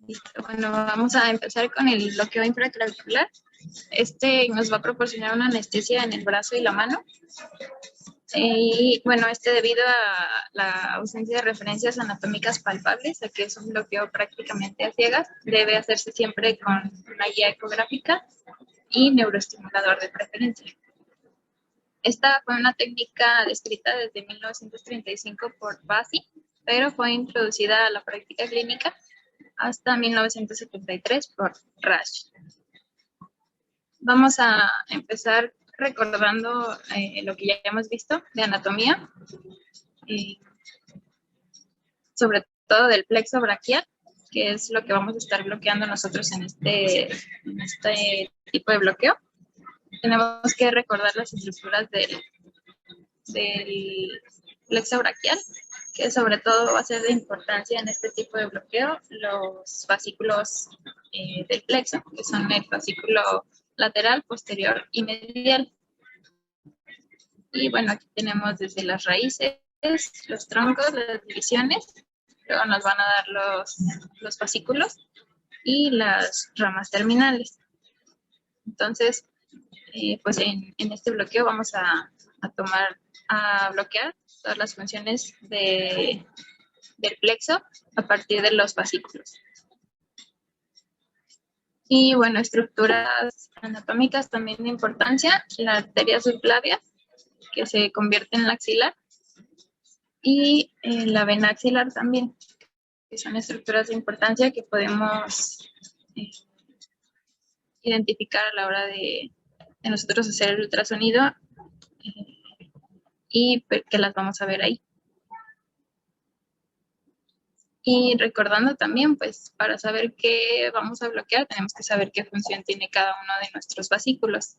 Listo. Bueno, vamos a empezar con el bloqueo infraclavicular. Este nos va a proporcionar una anestesia en el brazo y la mano. Y bueno, debido a la ausencia de referencias anatómicas palpables, a que es un bloqueo prácticamente a ciegas, debe hacerse siempre con una guía ecográfica y neuroestimulador de preferencia. Esta fue una técnica descrita desde 1935 por Bassi, pero fue introducida a la práctica clínica hasta 1973 por Rasch. Vamos a empezar recordando lo que ya hemos visto de anatomía, sobre todo del plexo braquial, que es lo que vamos a estar bloqueando nosotros en este tipo de bloqueo. Tenemos que recordar las estructuras del plexo braquial, que sobre todo va a ser de importancia en este tipo de bloqueo, los fascículos del plexo, que son el fascículo lateral, posterior y medial. Y bueno, aquí tenemos desde las raíces, los troncos, las divisiones, luego nos van a dar los fascículos y las ramas terminales. Entonces, pues en este bloqueo vamos a bloquear todas las funciones del plexo a partir de los fascículos. Y bueno, estructuras anatómicas también de importancia, la arteria subclavia, que se convierte en la axilar, y la vena axilar también, que son estructuras de importancia que podemos identificar a la hora de nosotros hacer el ultrasonido y que las vamos a ver ahí. Y recordando también, pues para saber qué vamos a bloquear, tenemos que saber qué función tiene cada uno de nuestros fascículos.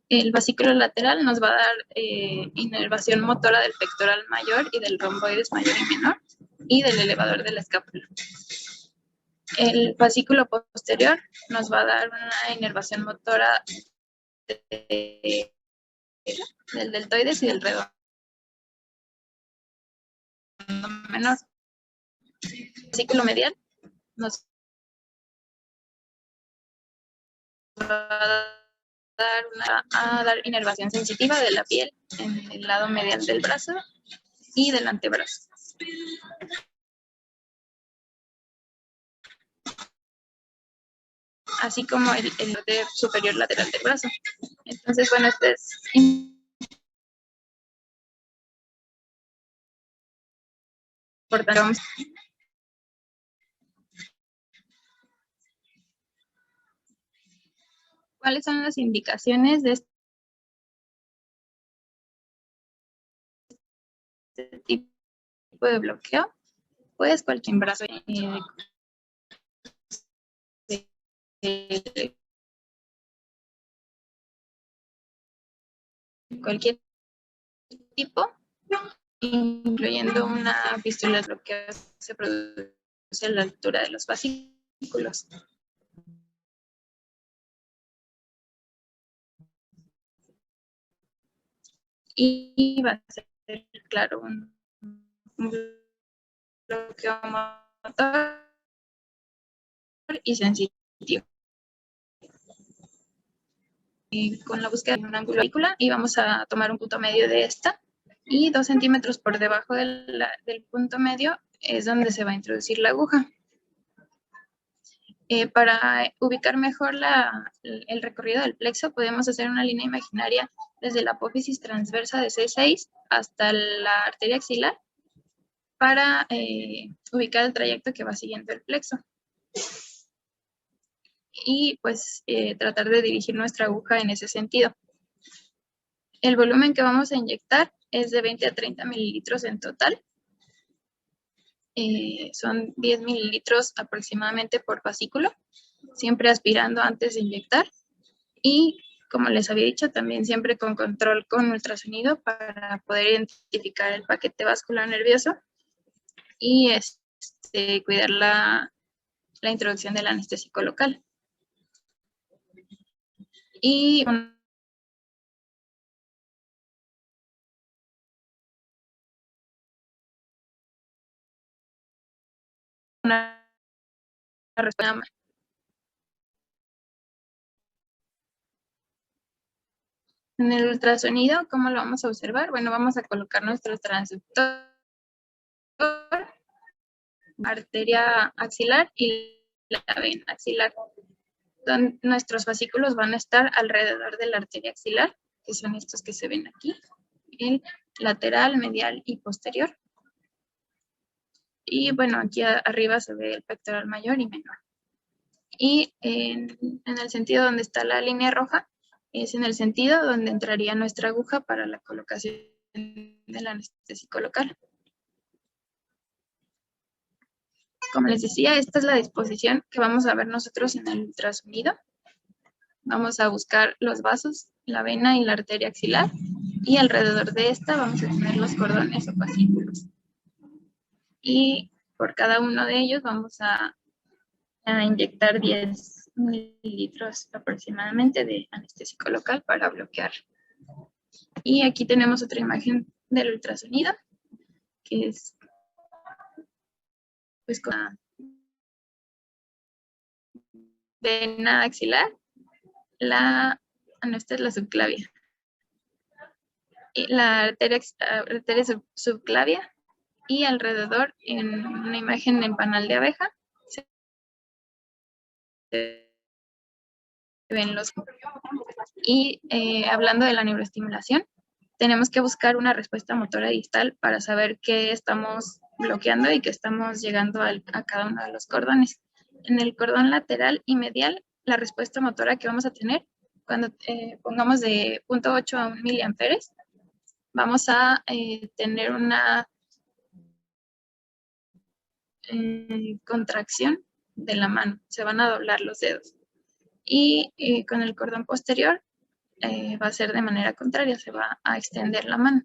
El fascículo lateral nos va a dar inervación motora del pectoral mayor y del romboides mayor y menor y del elevador de la escápula. El fascículo posterior nos va a dar una inervación motora del deltoides y del redondo menor. El fascículo medial nos va a dar inervación sensitiva de la piel en el lado medial del brazo y del antebrazo. Así como el borde superior lateral del brazo. Entonces, bueno, este es importante. ¿Cuáles son las indicaciones de este tipo de bloqueo? Pues cualquier brazo cualquier tipo, incluyendo una fístula de bloqueo que se produce a la altura de los fascículos. Y va a ser, claro, un bloqueo motor y sensitivo. Con la búsqueda de un ángulo y vamos a tomar un punto medio de esta y 2 centímetros por debajo del punto medio es donde se va a introducir la aguja. Para ubicar mejor el recorrido del plexo podemos hacer una línea imaginaria desde la apófisis transversa de C6 hasta la arteria axilar para ubicar el trayecto que va siguiendo el plexo. Y pues tratar de dirigir nuestra aguja en ese sentido. El volumen que vamos a inyectar es de 20 a 30 mililitros en total. Son 10 mililitros aproximadamente por fascículo, siempre aspirando antes de inyectar. Y como les había dicho, también siempre con control con ultrasonido para poder identificar el paquete vascular nervioso y cuidar la introducción del anestésico local. Y una respuesta. En el ultrasonido, ¿cómo lo vamos a observar? Bueno, vamos a colocar nuestro transductor, arteria axilar y la vena axilar. Nuestros fascículos van a estar alrededor de la arteria axilar, que son estos que se ven aquí, el lateral, medial y posterior. Y bueno, aquí arriba se ve el pectoral mayor y menor. Y en el sentido donde está la línea roja, es en el sentido donde entraría nuestra aguja para la colocación del anestésico local. Como les decía, esta es la disposición que vamos a ver nosotros en el ultrasonido. Vamos a buscar los vasos, la vena y la arteria axilar, y alrededor de esta vamos a tener los cordones o fascículos. Y por cada uno de ellos vamos a inyectar 10 mililitros aproximadamente de anestésico local para bloquear. Y aquí tenemos otra imagen del ultrasonido, que es pues con la vena axilar, esta es la subclavia. Y la arteria subclavia, y alrededor en una imagen en panal de abeja se ven los. Y hablando de la neuroestimulación, tenemos que buscar una respuesta motora distal para saber qué estamos bloqueando y qué estamos llegando a cada uno de los cordones. En el cordón lateral y medial, la respuesta motora que vamos a tener cuando pongamos de 0.8 a 1 miliamperes, vamos a tener una contracción de la mano, se van a doblar los dedos. Y con el cordón posterior va a ser de manera contraria, se va a extender la mano.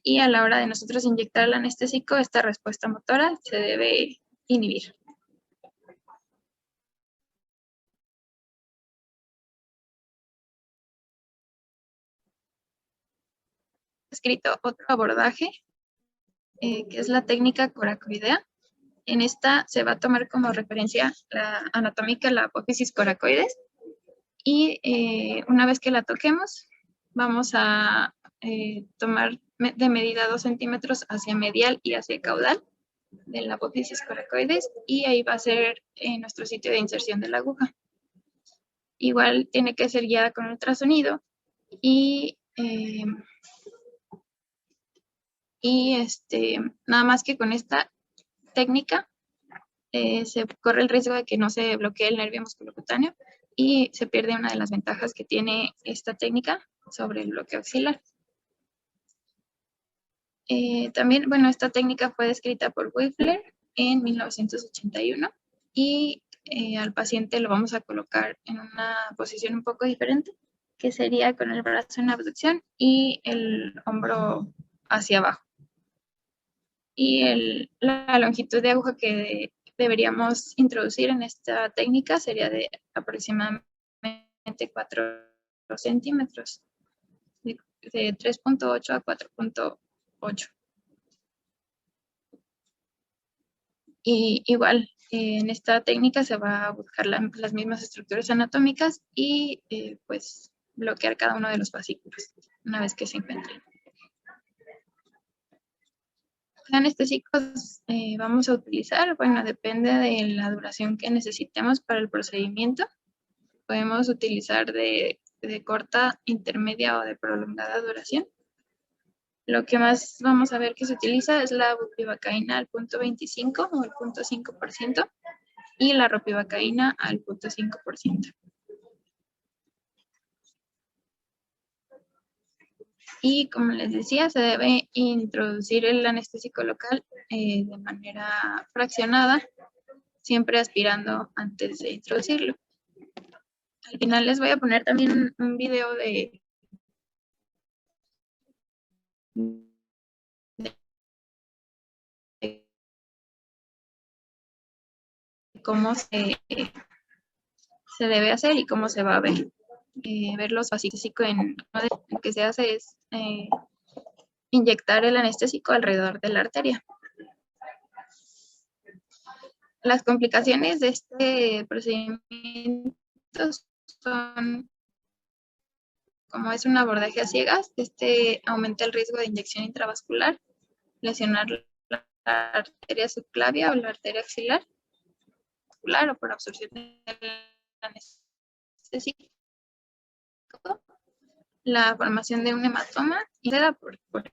Y a la hora de nosotros inyectar el anestésico, esta respuesta motora se debe inhibir. Escrito otro abordaje, que es la técnica coracoidea. En esta se va a tomar como referencia la anatómica la apófisis coracoides, y una vez que la toquemos, vamos a tomar de medida 2 centímetros hacia medial y hacia caudal de la apófisis coracoides, y ahí va a ser nuestro sitio de inserción de la aguja. Igual tiene que ser guiada con ultrasonido, y nada más que con esta técnica se corre el riesgo de que no se bloquee el nervio musculocutáneo y se pierde una de las ventajas que tiene esta técnica sobre el bloqueo axilar. También, bueno, esta técnica fue descrita por Weffler en 1981, y al paciente lo vamos a colocar en una posición un poco diferente, que sería con el brazo en abducción y el hombro hacia abajo. Y la longitud de aguja que deberíamos introducir en esta técnica sería de aproximadamente 4 centímetros, de 3.8 a 4.8. Y igual, en esta técnica se va a buscar las mismas estructuras anatómicas y pues bloquear cada uno de los fascículos una vez que se encuentren. ¿Qué anestésicos vamos a utilizar? Bueno, depende de la duración que necesitemos para el procedimiento. Podemos utilizar de corta, intermedia o de prolongada duración. Lo que más vamos a ver que se utiliza es la bupivacaína al 0.25 o al 0.5% y la ropivacaína al 0.5%. Y como les decía, se debe introducir el anestésico local de manera fraccionada, siempre aspirando antes de introducirlo. Al final les voy a poner también un video de cómo se debe hacer y cómo se va a ver. Ver los fascículos lo que se hace es inyectar el anestésico alrededor de la arteria. Las complicaciones de este procedimiento son, como es un abordaje a ciegas, aumenta el riesgo de inyección intravascular, lesionar la arteria subclavia o la arteria axilar, o por absorción del anestésico, la formación de un hematoma y porque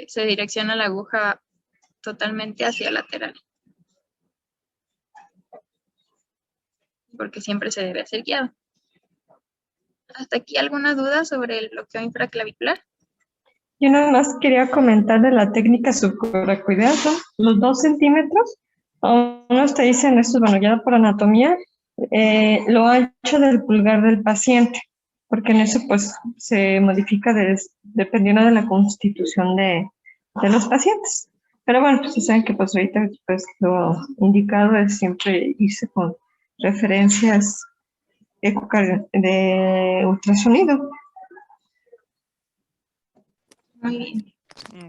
se direcciona la aguja totalmente hacia lateral, porque siempre se debe hacer guiado. ¿Hasta aquí alguna duda sobre el bloqueo infraclavicular? Yo nada más quería comentar de la técnica supracuidal, ¿no? Los 2 centímetros, unos te dicen, esto es, bueno, ya por anatomía, lo ancho del pulgar del paciente, porque en eso pues se modifica dependiendo de la constitución de los pacientes. Pero bueno, pues saben que pues ahorita pues lo indicado es siempre irse con referencias de ultrasonido. Muy bien.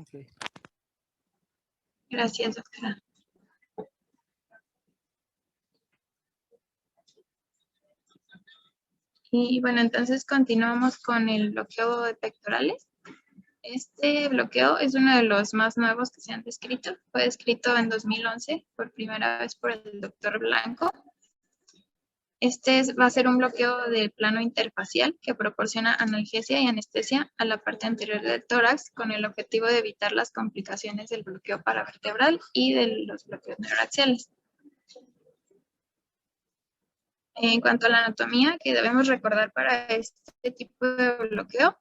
Okay. Gracias, doctora. Y bueno, entonces continuamos con el bloqueo de pectorales. Este bloqueo es uno de los más nuevos que se han descrito. Fue descrito en 2011 por primera vez por el doctor Blanco. Va a ser un bloqueo del plano interfacial que proporciona analgesia y anestesia a la parte anterior del tórax con el objetivo de evitar las complicaciones del bloqueo paravertebral y de los bloqueos neuroaxiales. En cuanto a la anatomía que debemos recordar para este tipo de bloqueo,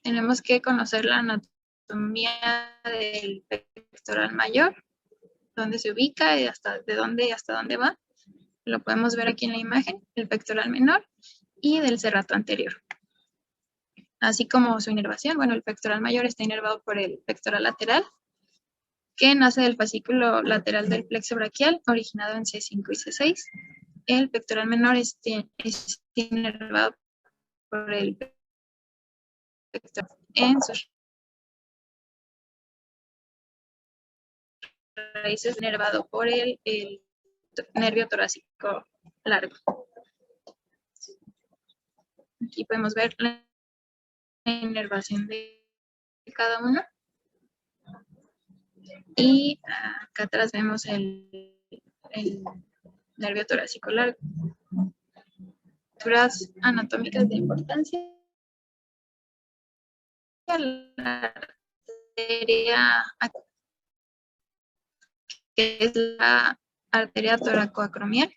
tenemos que conocer la anatomía del pectoral mayor, dónde se ubica y de dónde y hasta dónde va. Lo podemos ver aquí en la imagen, el pectoral menor y del serrato anterior. Así como su inervación, bueno, el pectoral mayor está inervado por el pectoral lateral, que nace del fascículo lateral del plexo braquial, originado en C5 y C6. El pectoral menor es inervado por el pectoral en sus raíces, inervado por el nervio torácico largo. Aquí podemos ver la inervación de cada uno. Y acá atrás vemos el nervio torácico largo. Estructuras anatómicas de importancia. La arteria, que es la arteria toracoacromial,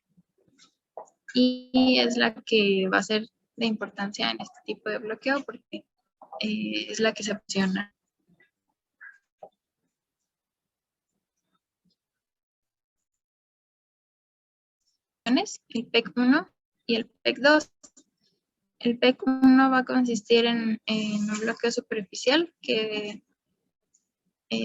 y es la que va a ser de importancia en este tipo de bloqueo porque es la que se opciona. El PEC1 y el PEC2. El PEC1 va a consistir en un bloqueo superficial que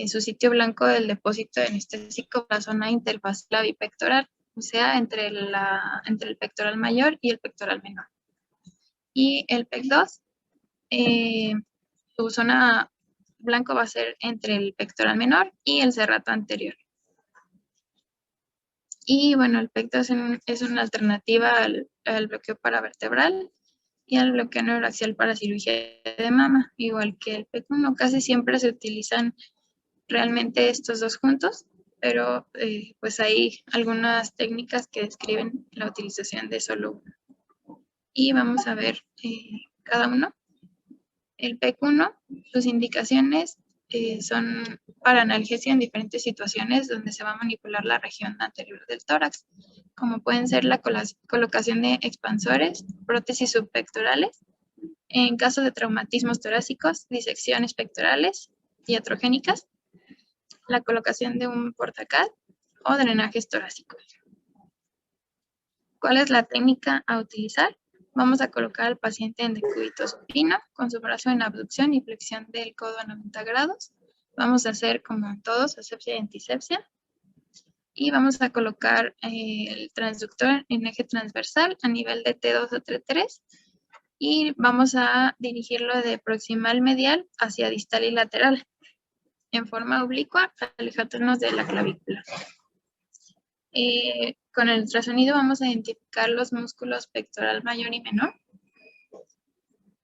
su sitio blanco del depósito anestésico por la zona interfacial bipectoral, o sea, entre el pectoral mayor y el pectoral menor. Y el PEC2, su zona blanco va a ser entre el pectoral menor y el serrato anterior. Y bueno, el PEC2 es una alternativa al bloqueo paravertebral y al bloqueo neuroaxial para cirugía de mama, igual que el PEC1. Casi siempre se utilizan realmente estos dos juntos, pero pues hay algunas técnicas que describen la utilización de solo uno. Y vamos a ver cada uno. El PEC1, sus indicaciones son para analgesia en diferentes situaciones donde se va a manipular la región anterior del tórax, como pueden ser la colocación de expansores, prótesis subpectorales, en caso de traumatismos torácicos, disecciones pectorales iatrogénicas, la colocación de un portacal o drenajes torácicos. ¿Cuál es la técnica a utilizar? Vamos a colocar al paciente en decúbito supino con su brazo en abducción y flexión del codo a 90 grados. Vamos a hacer, como en todos, asepsia y antisepsia. Y vamos a colocar el transductor en eje transversal a nivel de T2 o T3. Y vamos a dirigirlo de proximal medial hacia distal y lateral, en forma oblicua, alejándonos de la clavícula. Con el ultrasonido vamos a identificar los músculos pectoral mayor y menor,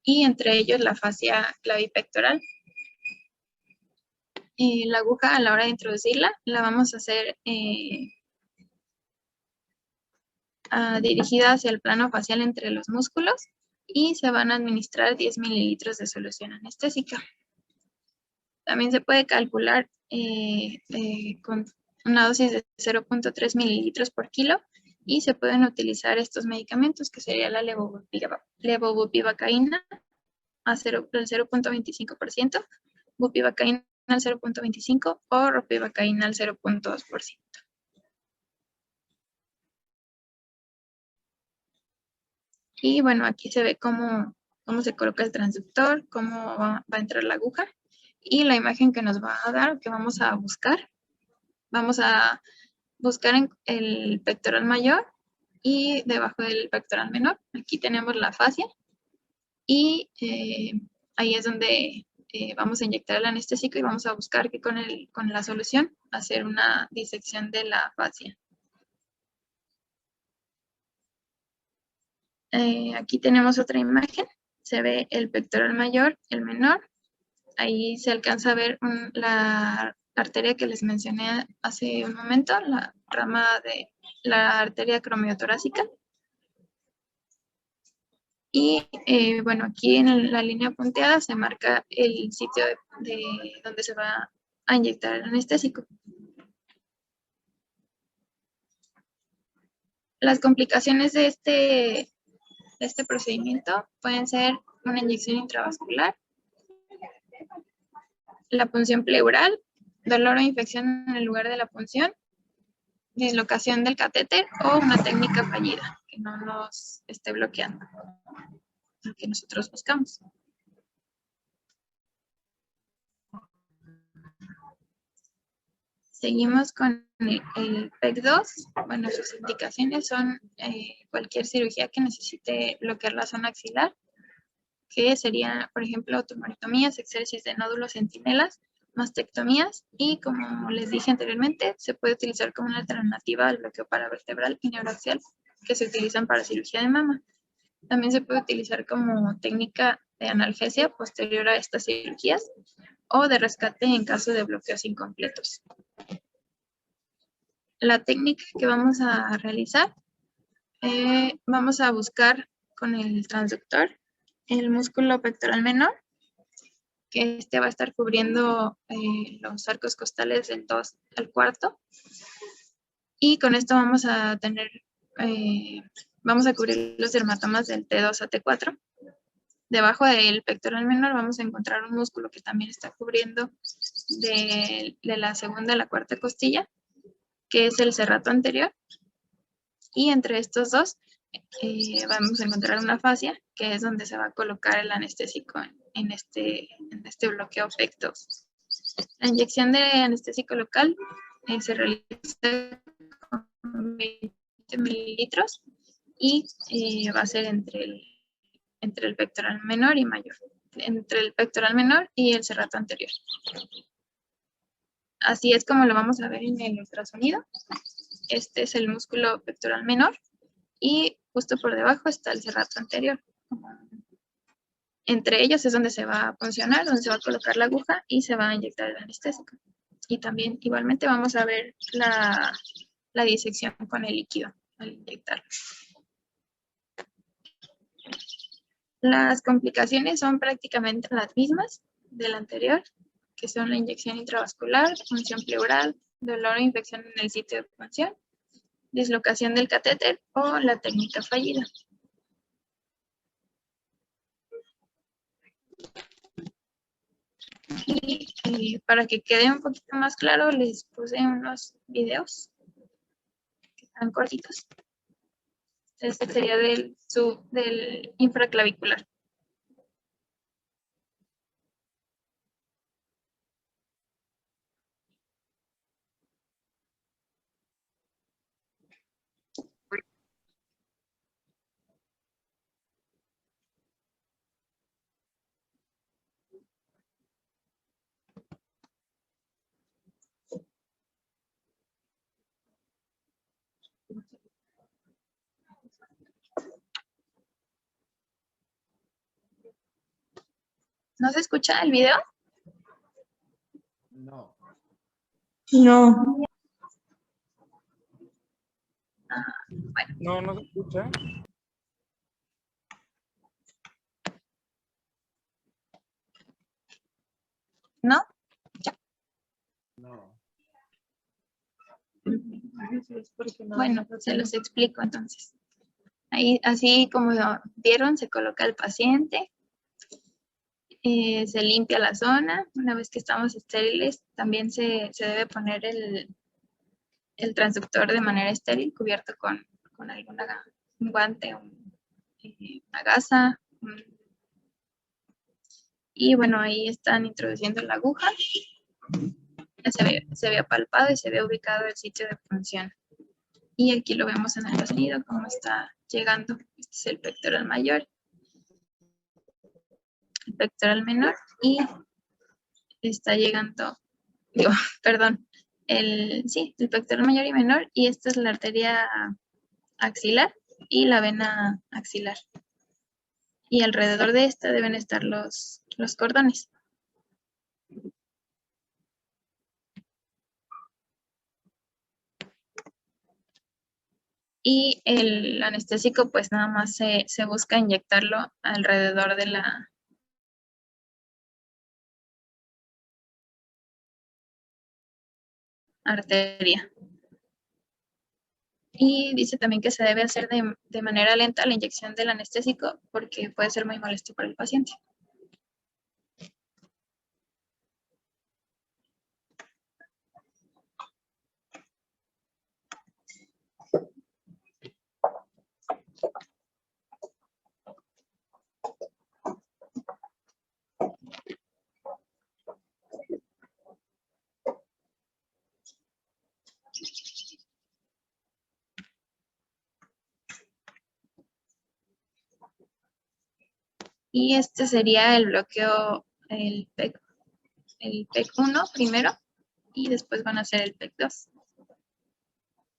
y entre ellos la fascia clavipectoral. La aguja, a la hora de introducirla, la vamos a hacer dirigida hacia el plano facial entre los músculos, y se van a administrar 10 mililitros de solución anestésica. También se puede calcular con una dosis de 0.3 mililitros por kilo, y se pueden utilizar estos medicamentos, que sería la levobupivacaína al 0.25%, bupivacaína al 0.25% o ropivacaína al 0.2%. Y bueno, aquí se ve cómo se coloca el transductor, cómo va a entrar la aguja, y la imagen que nos va a dar, que vamos a buscar. Vamos a buscar en el pectoral mayor y debajo del pectoral menor. Aquí tenemos la fascia, y ahí es donde vamos a inyectar el anestésico, y vamos a buscar que con la solución hacer una disección de la fascia. Aquí tenemos otra imagen. Se ve el pectoral mayor, el menor. Ahí se alcanza a ver la arteria que les mencioné hace un momento, la rama de la arteria cromiotorácica. Y bueno, aquí en la línea punteada se marca el sitio de donde se va a inyectar el anestésico. Las complicaciones de este procedimiento pueden ser una inyección intravascular, la punción pleural, dolor o infección en el lugar de la punción, dislocación del catéter o una técnica fallida que no nos esté bloqueando lo que nosotros buscamos. Seguimos con el PEC2. Bueno, sus indicaciones son cualquier cirugía que necesite bloquear la zona axilar, que sería, por ejemplo, tumorectomías, exéresis de nódulos centinelas, mastectomías, y como les dije anteriormente, se puede utilizar como una alternativa al bloqueo paravertebral y neuroaxial que se utilizan para cirugía de mama. También se puede utilizar como técnica de analgesia posterior a estas cirugías, o de rescate en caso de bloqueos incompletos. La técnica que vamos a realizar, vamos a buscar con el transductor el músculo pectoral menor, que este va a estar cubriendo los arcos costales del 2 al 4, y con esto vamos a tener, vamos a cubrir los dermatomas del T2 a T4. Debajo del pectoral menor vamos a encontrar un músculo que también está cubriendo de la segunda a la cuarta costilla, que es el serrato anterior, y entre estos dos vamos a encontrar una fascia, que es donde se va a colocar el anestésico en este bloqueo PEC2. La inyección de anestésico local se realiza con 20 mililitros, y va a ser entre el pectoral menor y mayor, entre el pectoral menor y el serrato anterior. Así es como lo vamos a ver en el ultrasonido. Este es el músculo pectoral menor, y justo por debajo está el serrato anterior. Entre ellos es donde se va a puncionar, donde se va a colocar la aguja y se va a inyectar el anestésico. Y también igualmente vamos a ver la disección con el líquido al inyectarlo. Las complicaciones son prácticamente las mismas de la anterior, que son la inyección intravascular, punción pleural, dolor o infección en el sitio de punción, dislocación del catéter o la técnica fallida. Y para que quede un poquito más claro, les puse unos videos que están cortitos. Este sería del infraclavicular. ¿No se escucha el video? No. No. Bueno. No, no se escucha. ¿No? No. Bueno, se los explico entonces. Ahí, así como vieron, se coloca el paciente, se limpia la zona. Una vez que estamos estériles, también se debe poner el transductor de manera estéril, cubierto con alguna un guante, una gasa. Y bueno, ahí están introduciendo la aguja. Se ve apalpado y se ve ubicado el sitio de punción. Y aquí lo vemos en el sonido, cómo está llegando. Este es el pectoral mayor, el pectoral menor, y está llegando, digo, perdón, el pectoral mayor y menor, y esta es la arteria axilar y la vena axilar. Y alrededor de esta deben estar los cordones. Y el anestésico pues nada más se busca inyectarlo alrededor de la arteria. Y dice también que se debe hacer de manera lenta la inyección del anestésico porque puede ser muy molesto para el paciente. Y este sería el bloqueo, el PEC 1 primero y después van a hacer el PEC 2.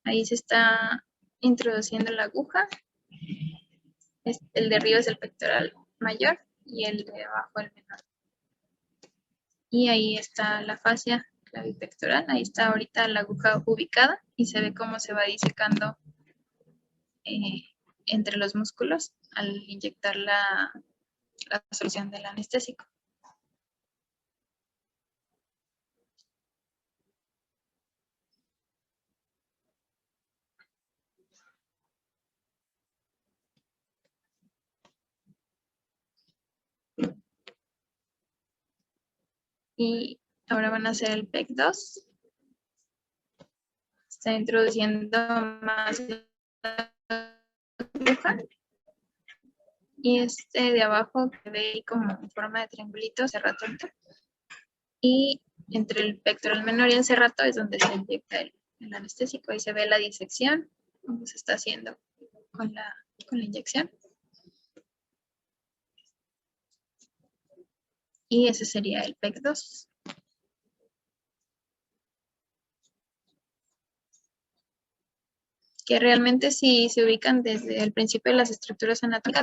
Ahí se está introduciendo la aguja. El de arriba es el pectoral mayor y el de abajo el menor. Y ahí está la fascia clavipectoral. Ahí está ahorita la aguja ubicada y se ve cómo se va disecando entre los músculos al inyectar la solución del anestésico. Y ahora van a hacer el PEC 2. Está introduciendo más la aguja. Y este de abajo que ve ahí como en forma de triangulito, cerrato. Y entre el pectoral menor y el cerrato es donde se inyecta el anestésico. Ahí se ve la disección, cómo se está haciendo con la inyección. Y ese sería el PEC 2. Que realmente si se ubican desde el principio de las estructuras anatómicas,